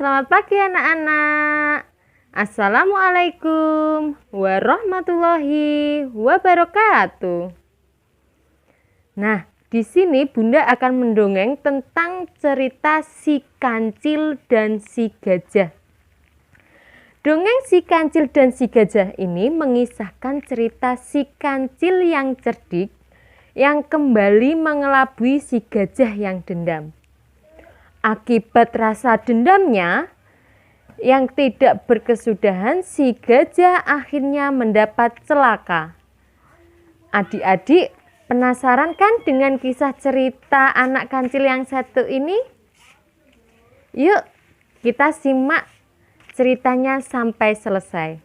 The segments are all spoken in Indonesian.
Selamat pagi anak-anak. Assalamualaikum warahmatullahi wabarakatuh. Nah, di sini Bunda akan mendongeng tentang cerita si kancil dan si gajah. Dongeng si kancil dan si gajah ini mengisahkan cerita si kancil yang cerdik yang kembali mengelabui si gajah yang dendam. Akibat rasa dendamnya yang tidak berkesudahan, si gajah akhirnya mendapat celaka. Adik-adik penasaran kan dengan kisah cerita anak kancil yang satu ini? Yuk kita simak ceritanya sampai selesai.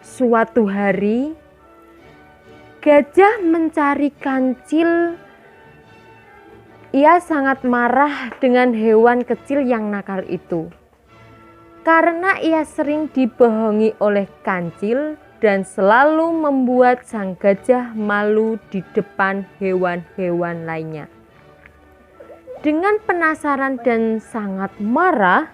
Suatu hari, gajah mencari kancil. Ia sangat marah dengan hewan kecil yang nakal itu. Karena ia sering dibohongi oleh kancil dan selalu membuat sang gajah malu di depan hewan-hewan lainnya. Dengan penasaran dan sangat marah,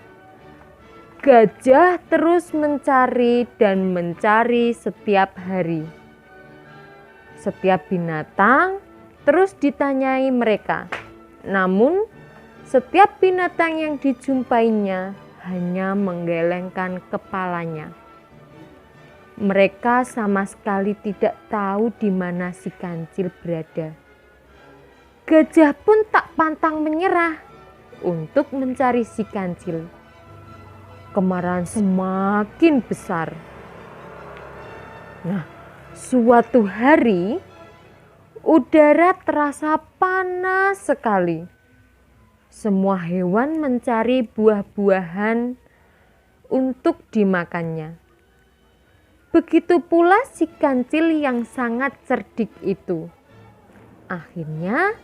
gajah terus mencari dan mencari setiap hari. Setiap binatang terus ditanyai mereka. Namun, setiap binatang yang dijumpainya hanya menggelengkan kepalanya. Mereka sama sekali tidak tahu di mana si kancil berada. Gajah pun tak pantang menyerah untuk mencari si kancil. Kemarahan semakin besar. Nah, suatu hari, udara terasa panas sekali. Semua hewan mencari buah-buahan untuk dimakannya. Begitu pula si kancil yang sangat cerdik itu. Akhirnya,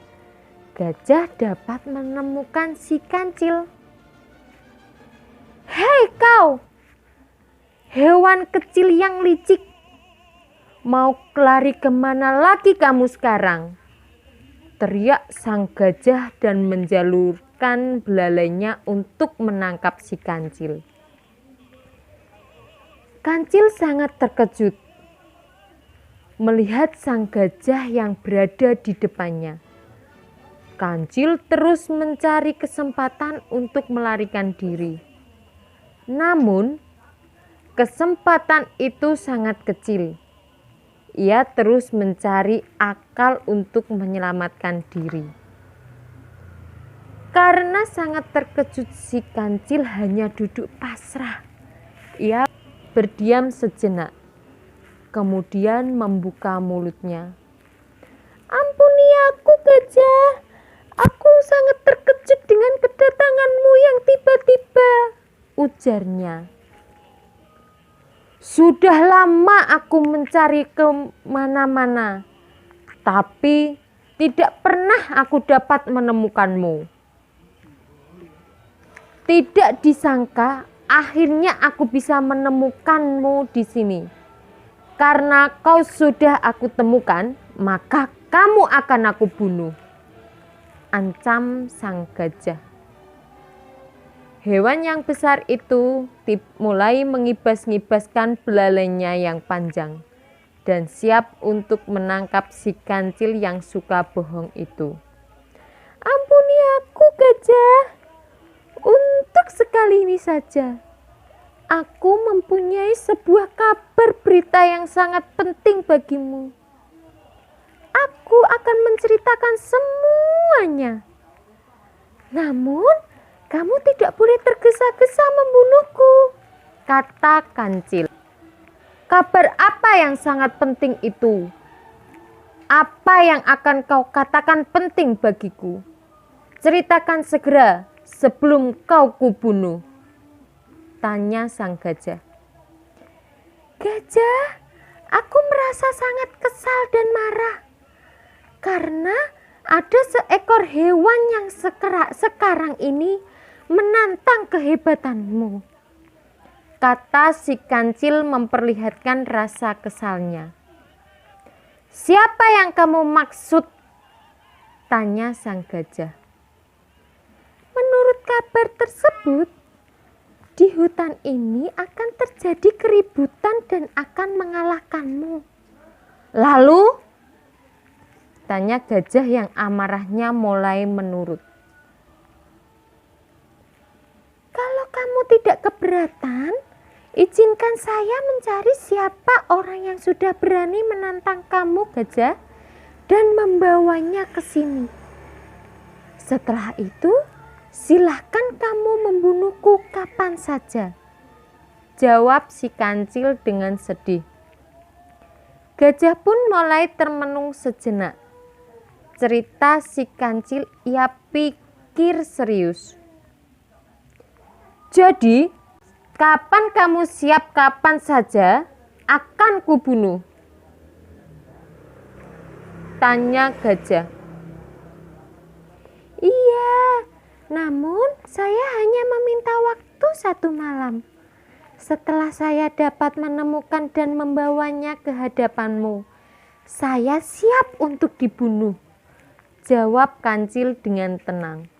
gajah dapat menemukan si kancil. "Hei kau, hewan kecil yang licik! Mau lari kemana lagi kamu sekarang?" teriak sang gajah dan menjalurkan belalainya untuk menangkap si kancil. Kancil sangat terkejut melihat sang gajah yang berada di depannya. Kancil terus mencari kesempatan untuk melarikan diri. Namun, kesempatan itu sangat kecil. Ia terus mencari akal untuk menyelamatkan diri. Karena sangat terkejut, si kancil hanya duduk pasrah. Ia berdiam sejenak, kemudian membuka mulutnya. "Ampuni aku, gajah. Aku sangat terkejut dengan kedatanganmu yang tiba-tiba," ujarnya. "Sudah lama aku mencari kemana-mana, tapi tidak pernah aku dapat menemukanmu. Tidak disangka akhirnya aku bisa menemukanmu di sini. Karena kau sudah aku temukan, maka kamu akan aku bunuh," ancam sang gajah. Hewan yang besar itu mulai mengibas-ngibaskan belalainya yang panjang dan siap untuk menangkap si kancil yang suka bohong itu. "Ampuni aku, gajah. Untuk sekali ini saja, aku mempunyai sebuah kabar berita yang sangat penting bagimu. Aku akan menceritakan semuanya. Namun, kamu tidak boleh tergesa-gesa membunuhku," kata kancil. "Kabar apa yang sangat penting itu? Apa yang akan kau katakan penting bagiku? Ceritakan segera sebelum kau kubunuh," tanya sang gajah. "Gajah, aku merasa sangat kesal dan marah karena ada seekor hewan yang sekarang ini menantang kehebatanmu," kata si kancil memperlihatkan rasa kesalnya. "Siapa yang kamu maksud?" Tanya sang gajah. Menurut kabar tersebut, di hutan ini akan terjadi keributan dan akan mengalahkanmu. Lalu? Tanya gajah yang amarahnya mulai menurut. Kalau kamu tidak keberatan, izinkan saya mencari siapa orang yang sudah berani menantang kamu, gajah, dan membawanya ke sini. Setelah itu, silahkan kamu membunuhku kapan saja, jawab si kancil dengan sedih. Gajah pun mulai termenung sejenak. Cerita si kancil ia pikir serius. Jadi, kapan kamu siap, kapan saja akan kubunuh? Tanya gajah. Iya, namun saya hanya meminta waktu 1 malam. Setelah saya dapat menemukan dan membawanya ke hadapanmu, saya siap untuk dibunuh, jawab kancil dengan tenang.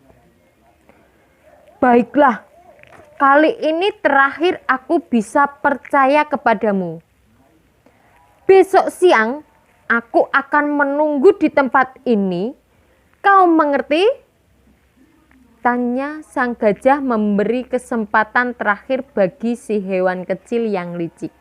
Baiklah, kali ini terakhir aku bisa percaya kepadamu. Besok siang aku akan menunggu di tempat ini. Kau mengerti? Tanya sang gajah memberi kesempatan terakhir bagi si hewan kecil yang licik.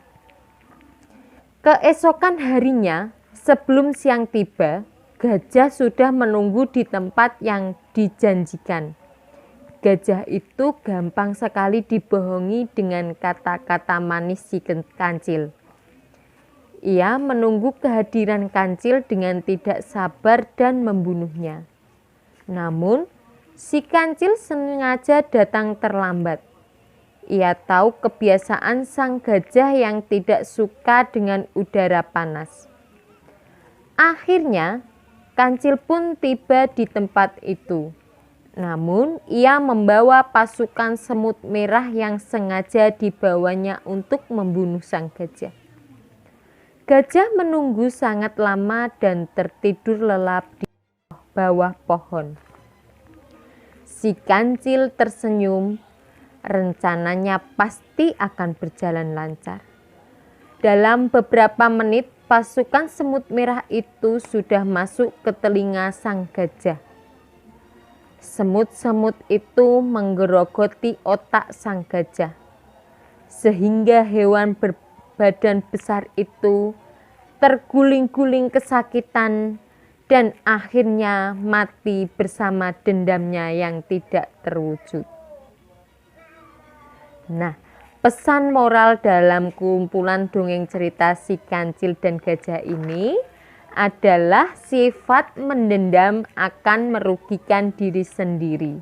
Keesokan harinya, sebelum siang tiba, gajah sudah menunggu di tempat yang dijanjikan. Gajah itu gampang sekali dibohongi dengan kata-kata manis si kancil. Ia menunggu kehadiran kancil dengan tidak sabar dan membunuhnya. Namun, si kancil sengaja datang terlambat. Ia tahu kebiasaan sang gajah yang tidak suka dengan udara panas. Akhirnya, kancil pun tiba di tempat itu. Namun, ia membawa pasukan semut merah yang sengaja dibawanya untuk membunuh sang gajah. Gajah menunggu sangat lama dan tertidur lelap di bawah pohon. Si kancil tersenyum, rencananya pasti akan berjalan lancar. Dalam beberapa menit, pasukan semut merah itu sudah masuk ke telinga sang gajah. Semut-semut itu menggerogoti otak sang gajah, sehingga hewan berbadan besar itu terguling-guling kesakitan dan akhirnya mati bersama dendamnya yang tidak terwujud. Nah, pesan moral dalam kumpulan dongeng cerita si kancil dan gajah ini adalah sifat mendendam akan merugikan diri sendiri.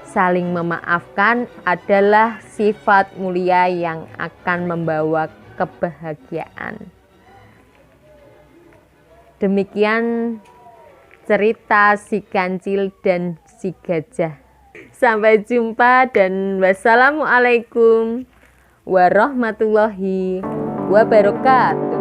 Saling memaafkan adalah sifat mulia yang akan membawa kebahagiaan. Demikian cerita si kancil dan si gajah. Sampai jumpa dan wassalamualaikum warahmatullahi wabarakatuh.